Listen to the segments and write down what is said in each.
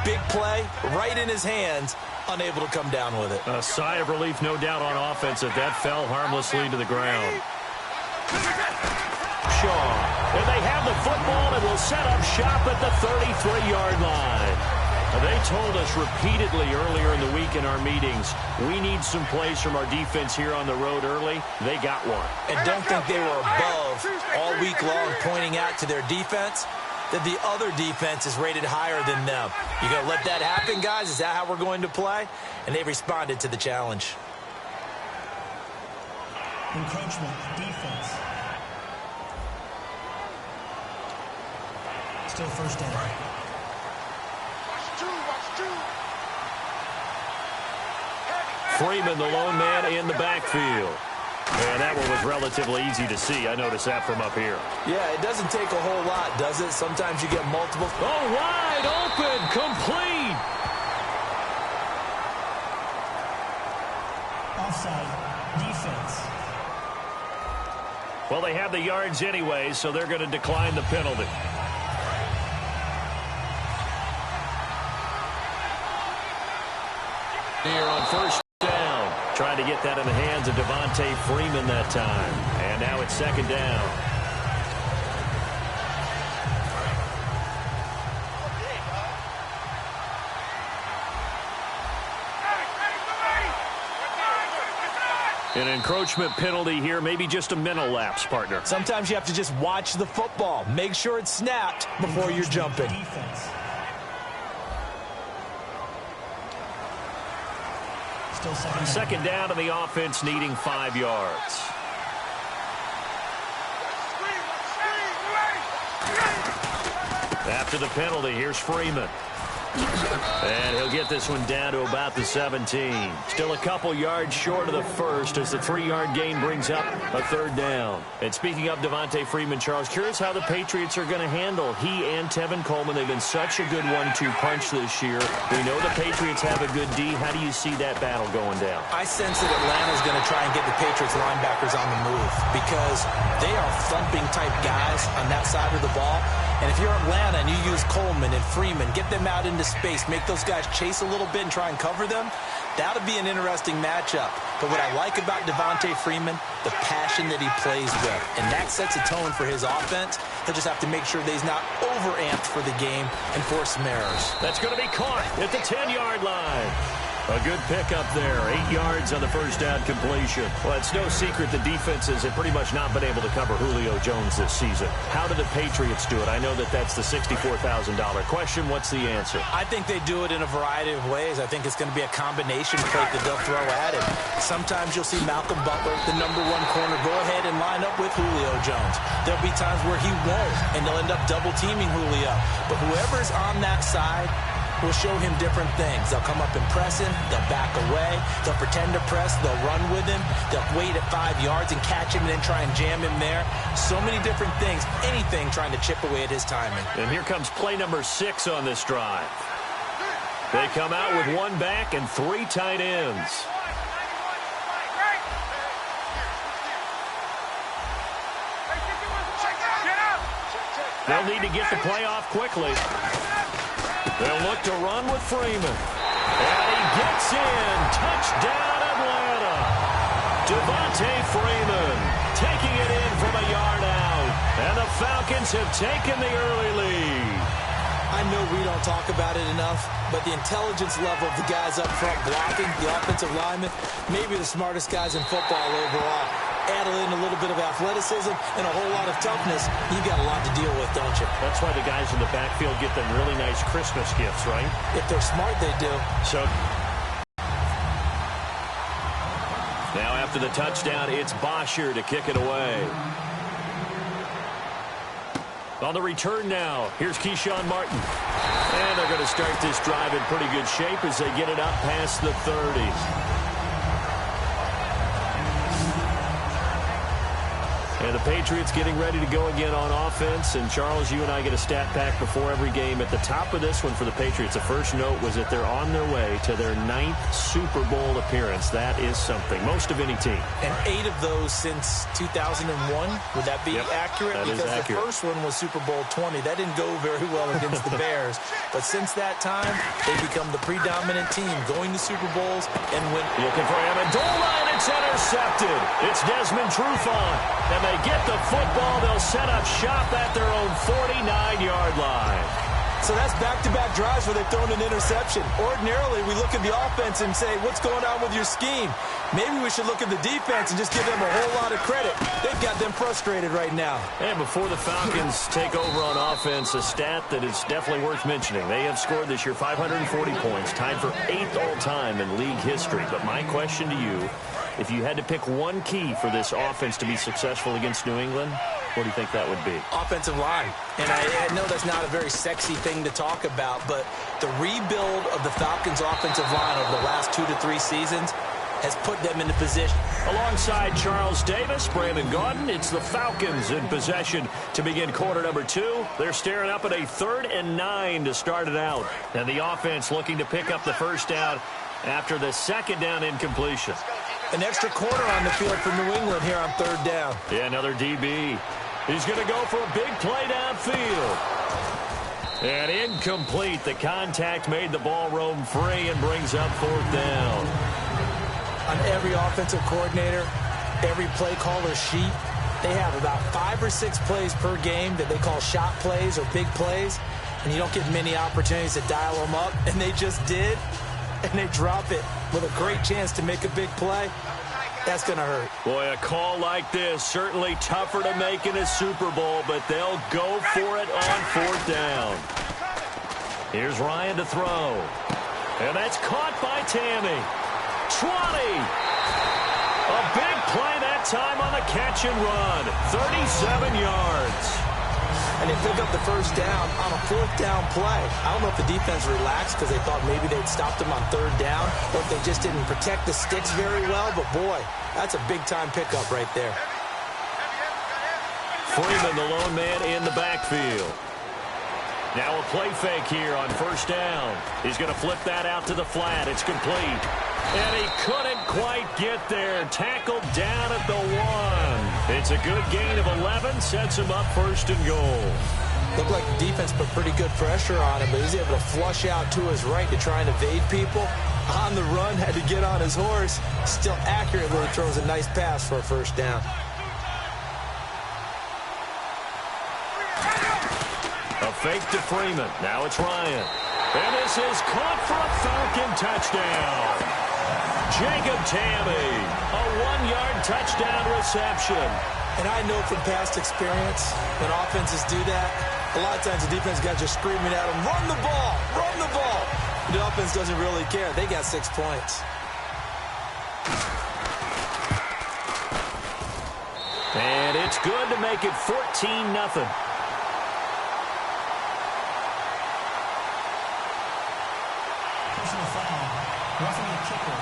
Big play, right in his hands, unable to come down with it. A sigh of relief, no doubt, on offense that fell harmlessly to the ground. Shaw, and they have the football and will set up shop at the 33-yard line. They told us repeatedly earlier in the week in our meetings, we need some plays from our defense here on the road early. They got one. And don't think they were above all week long pointing out to their defense that the other defense is rated higher than them. You going to let that happen, guys? Is that how we're going to play? And they responded to the challenge. Encroachment, defense. Still first down. Freeman, the lone man in the backfield. And that one was relatively easy to see. I noticed that from up here. Yeah, it doesn't take a whole lot, does it? Sometimes you get multiple. Oh, wide open, complete. Offside, defense. Well, they have the yards anyway, so they're going to decline the penalty. Here on first down, trying to get that in the hands of Devontae Freeman that time. And now it's second down. An encroachment penalty here, maybe just a mental lapse, partner. Sometimes you have to just watch the football. Make sure it's snapped before you're jumping. Defense. Still second down, and the offense needing 5 yards. After the penalty, here's Freeman. And he'll get this one down to about the 17. Still a couple yards short of the first as the 3-yard gain brings up a third down. And speaking of Devontae Freeman, Charles, curious how the Patriots are going to handle he and Tevin Coleman. They've been such a good 1-2 punch this year. We know the Patriots have a good D. How do you see that battle going down? I sense that Atlanta's going to try and get the Patriots linebackers on the move because they are thumping type guys on that side of the ball. And if you're Atlanta and you use Coleman and Freeman, get them out into space, make those guys chase a little bit and try and cover them, that'll be an interesting matchup. But what I like about Devontae Freeman, the passion that he plays with, and that sets a tone for his offense. He'll just have to make sure that he's not over-amped for the game and force some errors. That's going to be caught at the 10-yard line. A good pickup there. 8 yards on the first down completion. Well, it's no secret the defenses have pretty much not been able to cover Julio Jones this season. How do the Patriots do it? I know that that's the $64,000 question. What's the answer? I think they do it in a variety of ways. I think it's going to be a combination plate that they'll throw at him. Sometimes you'll see Malcolm Butler, the #1 corner, go ahead and line up with Julio Jones. There'll be times where he won't, and they'll end up double-teaming Julio. But whoever's on that side will show him different things. They'll come up and press him. They'll back away. They'll pretend to press. They'll run with him. They'll wait at 5 yards and catch him and then try and jam him there. So many different things. Anything trying to chip away at his timing. And here comes play number 6 on this drive. They come out with 1 back and 3 tight ends. They'll need to get the play off quickly. They'll look to run with Freeman. And he gets in. Touchdown, Atlanta. Devontae Freeman taking it in from a yard out. And the Falcons have taken the early lead. I know we don't talk about it enough, but the intelligence level of the guys up front blocking, the offensive linemen, maybe the smartest guys in football overall. Add in a little bit of athleticism and a whole lot of toughness, you've got a lot to deal with, don't you? That's why the guys in the backfield get them really nice Christmas gifts, right? If they're smart, they do. So now after the touchdown, it's Bosher to kick it away. On the return now, here's Keyshawn Martin. And they're going to start this drive in pretty good shape as they get it up past the 30. And the Patriots getting ready to go again on offense. And, Charles, you and I get a stat pack before every game. At the top of this one for the Patriots, the first note was that they're on their way to their 9th Super Bowl appearance. That is something. Most of any team. And 8 of those since 2001. Would that be accurate? That because is accurate. The first one was Super Bowl 20. That didn't go very well against the Bears. But since that time, they've become the predominant team going to Super Bowls and win. Looking for Amendola, and it's intercepted. It's Desmond Trufant. And they get the football. They'll set up shop at their own 49-yard line. So that's back-to-back drives where they've thrown an interception. Ordinarily, we look at the offense and say, what's going on with your scheme? Maybe we should look at the defense and just give them a whole lot of credit. They've got them frustrated right now. And before the Falcons take over on offense, a stat that is definitely worth mentioning. They have scored this year 540 points, tied for 8th all-time in league history. But my question to you, if you had to pick one key for this offense to be successful against New England, what do you think that would be? Offensive line. And I know that's not a very sexy thing to talk about, but the rebuild of the Falcons' offensive line over the last 2 to 3 seasons has put them in the position. Alongside Charles Davis, Brandon Gaudin, it's the Falcons in possession to begin quarter number 2. They're staring up at a 3rd and 9 to start it out. And the offense looking to pick up the first down after the second down incompletion. An extra corner on the field for New England here on 3rd down. Yeah, another DB. He's going to go for a big play downfield. And incomplete. The contact made the ball roam free and brings up 4th down. On every offensive coordinator, every play caller sheet, they have about 5 or 6 plays per game that they call shot plays or big plays, and you don't get many opportunities to dial them up, and they just did, and they drop it with a great chance to make a big play. That's going to hurt. Boy, a call like this, certainly tougher to make in a Super Bowl, but they'll go for it on 4th down. Here's Ryan to throw. And that's caught by Tammy. 20. A big play that time on the catch and run. 37 yards. And they pick up the first down on a 4th down play. I don't know if the defense relaxed because they thought maybe they'd stopped them on 3rd down, or if they just didn't protect the sticks very well. But, boy, that's a big-time pickup right there. Freeman, the lone man in the backfield. Now a play fake here on 1st down. He's going to flip that out to the flat. It's complete. And he couldn't quite get there. Tackled down at the 1. It's a good gain of 11. Sets him up 1st and goal. Looked like the defense put pretty good pressure on him, but he's able to flush out to his right to try and evade people. On the run, had to get on his horse. Still accurately throws a nice pass for a 1st down. A fake to Freeman. Now it's Ryan. And this is caught for a Falcon touchdown. Jacob Tammy, a 1-yard touchdown reception. And I know from past experience, when offenses do that, a lot of times the defense guys are screaming at them, run the ball, run the ball. The offense doesn't really care. They got 6 points. And it's good to make it 14-0. Personal foul. Roughing the kicker.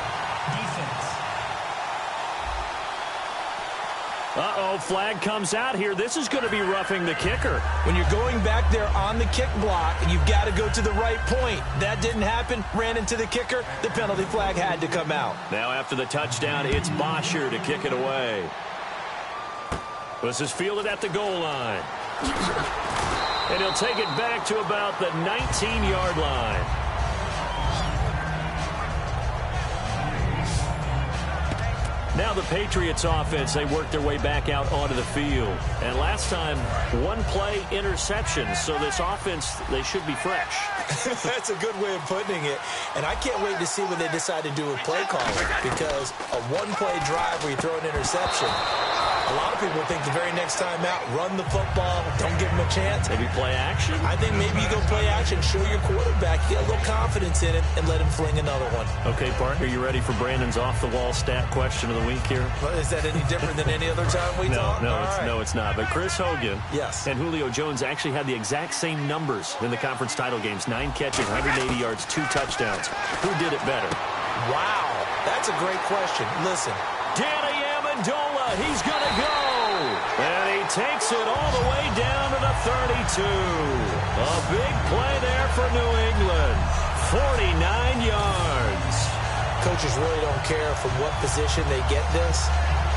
Defense. Uh-oh, flag comes out here. This is going to be roughing the kicker. When you're going back there on the kick block, and you've got to go to the right point. That didn't happen. Ran into the kicker. The penalty flag had to come out. Now after the touchdown, it's Bosher to kick it away. This is fielded at the goal line. And he'll take it back to about the 19-yard line. Now the Patriots offense, they work their way back out onto the field. And last time, 1 play interception. So this offense, they should be fresh. That's a good way of putting it. And I can't wait to see what they decide to do with play calling, because a 1-play drive where you throw an interception, a lot of people think the very next time out, run the football, don't give them a chance. Maybe play action? I think maybe you go play action, show your quarterback, get a little confidence in it, and let him fling another one. Okay, partner, you ready for Brandon's off-the-wall stat question of the week here? Well, is that any different than any other time we talk? No, it's not. But Chris Hogan yes, and Julio Jones actually had the exact same numbers in the conference title games. 9 catches, 180 yards, 2 touchdowns. Who did it better? Wow, that's a great question. Listen. Danny Amendola, he's going to go. And takes it all the way down to the 32. A big play there for New England. 49 yards. Coaches really don't care from what position they get this,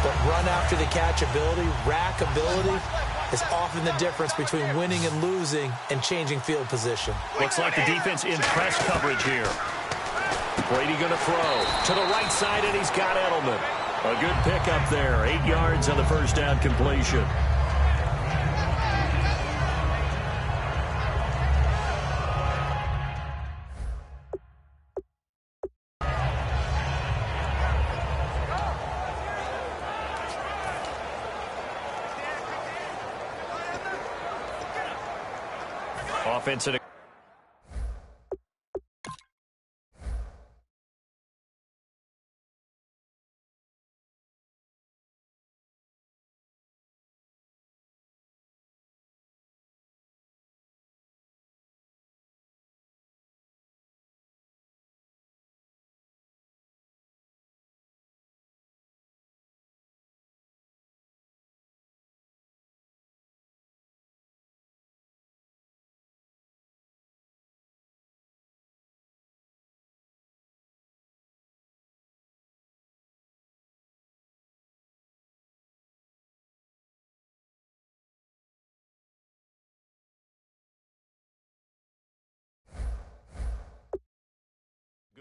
but run after the catch ability, rack ability, is often the difference between winning and losing and changing field position. Looks like the defense in press coverage here. Brady going to throw to the right side, and he's got Edelman. A good pickup there. 8 yards on the first down completion. Offensive.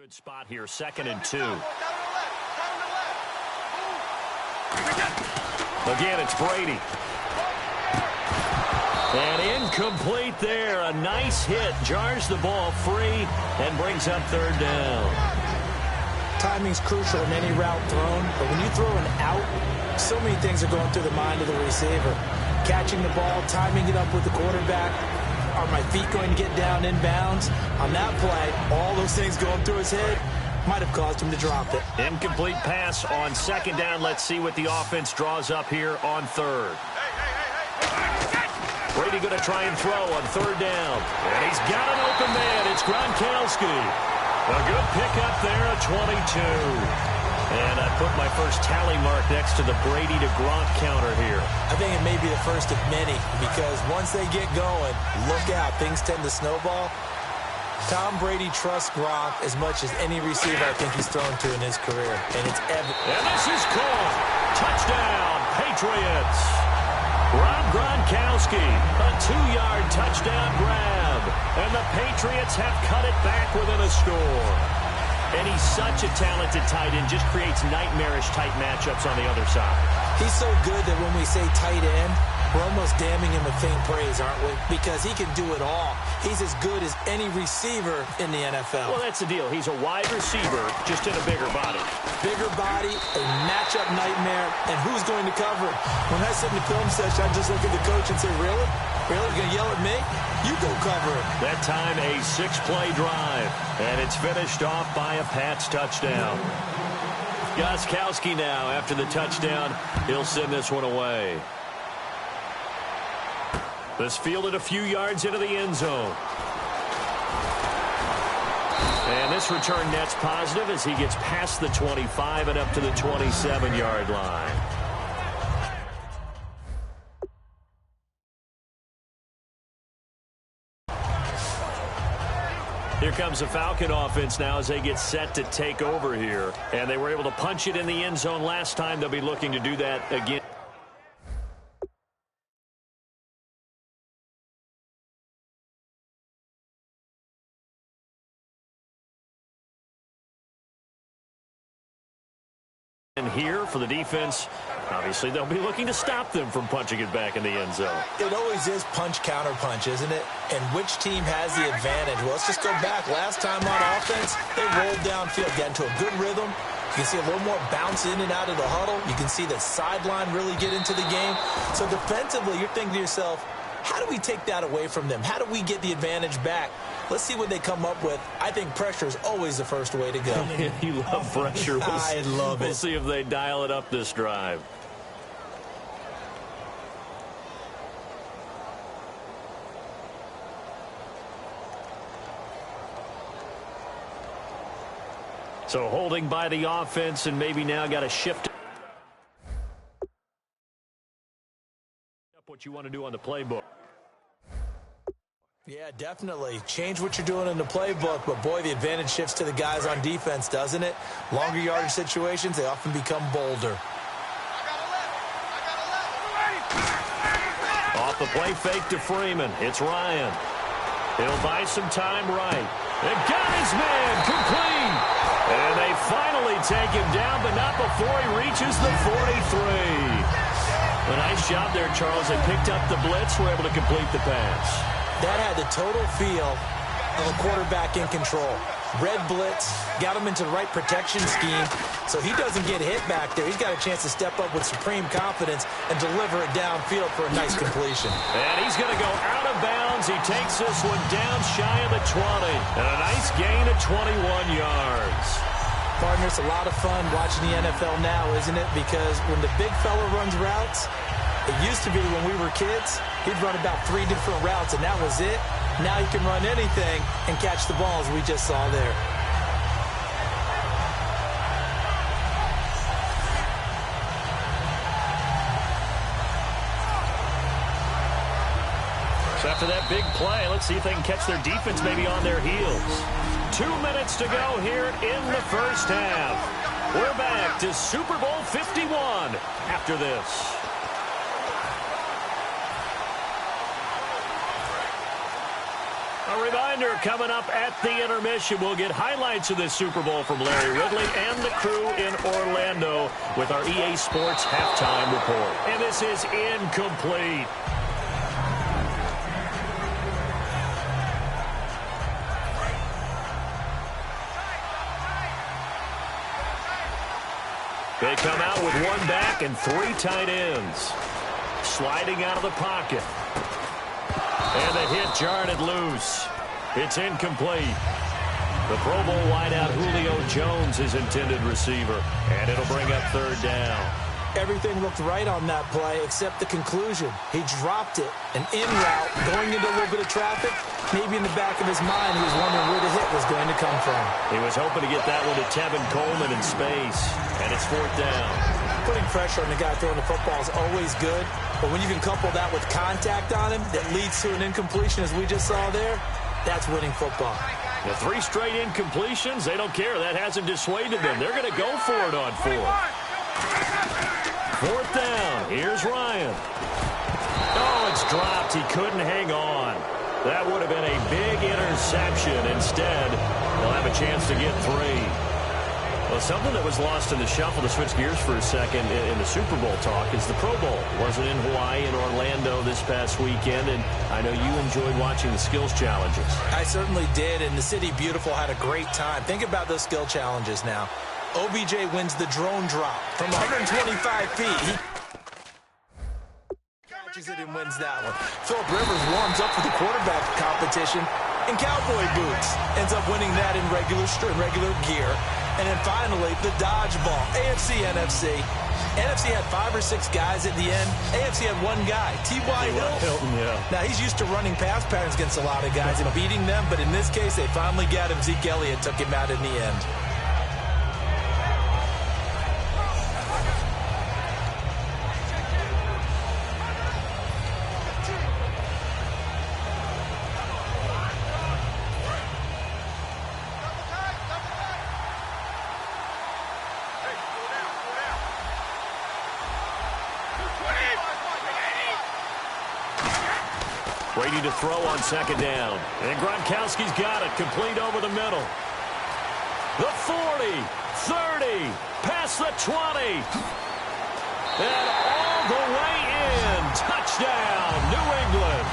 Good spot here, 2nd and 2. Again, it's Brady. And incomplete there. A nice hit. Jars the ball free and brings up 3rd down. Timing's crucial in any route thrown, but when you throw an out, so many things are going through the mind of the receiver. Catching the ball, timing it up with the quarterback. Are my feet going to get down inbounds? On that play, all those things going through his head might have caused him to drop it. Incomplete pass on 2nd down. Let's see what the offense draws up here on 3rd. Brady going to try and throw on 3rd down. And he's got an open man. It's Gronkowski. A good pickup there at 22. And I put my first tally mark next to the Brady to Gronk counter here. I think it may be the first of many, because once they get going, look out, things tend to snowball. Tom Brady trusts Gronk as much as any receiver I think he's thrown to in his career, and it's evident. And this is caught. Touchdown, Patriots. Rob Gronkowski, a 2-yard touchdown grab. And the Patriots have cut it back within a score. And he's such a talented tight end, just creates nightmarish-type matchups on the other side. He's so good that when we say tight end, we're almost damning him with faint praise, aren't we? Because he can do it all. He's as good as any receiver in the NFL. Well, that's the deal. He's a wide receiver, just in a bigger body. Bigger body, a matchup nightmare, and who's going to cover it? When I sit in the film session, I just look at the coach and say, really? Really? You're going to yell at me? You go cover it. That time, a 6-play drive, and it's finished off by a Pats touchdown. Gronkowski now, after the touchdown, he'll send this one away. This fielded a few yards into the end zone. And this return net's positive as he gets past the 25 and up to the 27-yard line. Here comes the Falcon offense now as they get set to take over here. And they were able to punch it in the end zone last time. They'll be looking to do that again. And here for the defense, obviously they'll be looking to stop them from punching it back in the end zone. It always is punch-counter-punch, isn't it? And which team has the advantage? Well, let's just go back. Last time on offense, they rolled downfield, got into a good rhythm. You can see a little more bounce in and out of the huddle. You can see the sideline really get into the game. So defensively, you're thinking to yourself, how do we take that away from them? How do we get the advantage back? Let's see what they come up with. I think pressure is always the first way to go. You love pressure. I love it. We'll see if they dial it up this drive. So holding by the offense, and maybe now got to shift what you want to do on the playbook. Yeah, definitely. Change what you're doing in the playbook, but boy, the advantage shifts to the guys on defense, doesn't it? Longer yardage situations, they often become bolder. Off the play fake to Freeman. It's Ryan. He'll buy some time right. They got his man complete. And they finally take him down, but not before he reaches the 43. A nice job there, Charles. They picked up the blitz, were able to complete the pass. That had the total feel of a quarterback in control. Red blitz, got him into the right protection scheme, so he doesn't get hit back there. He's got a chance to step up with supreme confidence and deliver it downfield for a nice completion. And he's going to go out of bounds. He takes this one down shy of the 20. And a nice gain of 21 yards. Partner, it's a lot of fun watching the NFL now, isn't it? Because when the big fella runs routes, it used to be when we were kids, he'd run about 3 different routes, and that was it. Now he can run anything and catch the balls we just saw there. So after that big play, let's see if they can catch their defense maybe on their heels. 2 minutes to go here in the first half. We're back to Super Bowl 51 after this. A reminder, coming up at the intermission, we'll get highlights of this Super Bowl from Larry Ridley and the crew in Orlando with our EA Sports halftime report. And this is incomplete. They come out with 1 back and 3 tight ends. Sliding out of the pocket. And the hit jarred it loose. It's incomplete. The Pro Bowl wideout Julio Jones is intended receiver. And it'll bring up 3rd down. Everything looked right on that play except the conclusion. He dropped it, an in route, going into a little bit of traffic. Maybe in the back of his mind, he was wondering where the hit was going to come from. He was hoping to get that one to Tevin Coleman in space. And it's 4th down. Putting pressure on the guy throwing the football is always good, but when you can couple that with contact on him that leads to an incompletion, as we just saw there, that's winning football. The 3 straight incompletions, they don't care. That hasn't dissuaded them. They're going to go for it on 4th. 4th down. Here's Ryan. Oh, it's dropped. He couldn't hang on. That would have been a big interception. Instead, they'll have a chance to get 3. Well, something that was lost in the shuffle, to switch gears for a second, in the Super Bowl talk is the Pro Bowl. Wasn't in Hawaii and Orlando this past weekend, and I know you enjoyed watching the skills challenges. I certainly did, and the City Beautiful had a great time. Think about those skill challenges now. OBJ wins the drone drop from 125 feet. He catches it and wins that one. Philip Rivers warms up for the quarterback competition in cowboy boots. Ends up winning that in regular gear. And then finally, the dodgeball. AFC, NFC. NFC had 5 or 6 guys at the end. AFC had 1 guy, T.Y. Hilton. Yeah. Now, he's used to running pass patterns against a lot of guys and beating them, but in this case, they finally got him. Zeke Elliott took him out in the end. Brady to throw on 2nd down. And Gronkowski's got it. Complete over the middle. The 40, 30, past the 20. And all the way in. Touchdown, New England.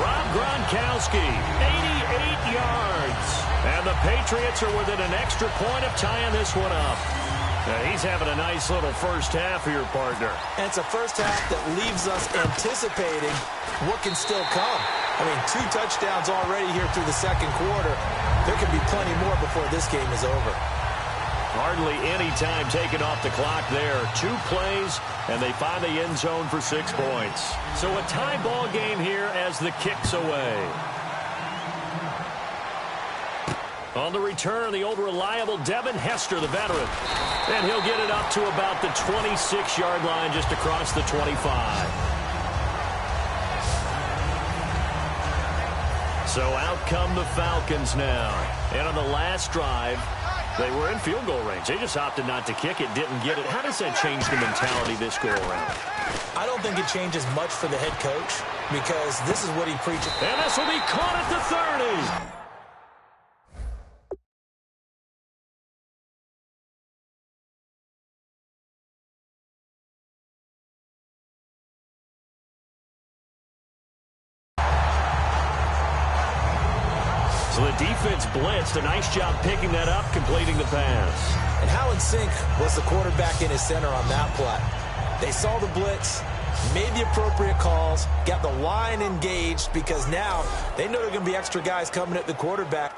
Rob Gronkowski, 88 yards. And the Patriots are within an extra point of tying this one up. Now he's having a nice little first half here, partner. And it's a first half that leaves us anticipating what can still come. I mean, 2 touchdowns already here through the 2nd quarter. There could be plenty more before this game is over. Hardly any time taken off the clock there. 2 plays, and they find the end zone for 6 points. So a tie ball game here as the kick's away. On the return, the old reliable Devin Hester, the veteran. And he'll get it up to about the 26-yard line just across the 25. So out come the Falcons now. And on the last drive, they were in field goal range. They just opted not to kick it, didn't get it. How does that change the mentality this go-around? I don't think it changes much for the head coach because this is what he preaches. And this will be caught at the 30. So the defense blitzed. A nice job picking that up, completing the pass. And how in sync was the quarterback in his center on that play? They saw the blitz, made the appropriate calls, got the line engaged because now they know there are going to be extra guys coming at the quarterback.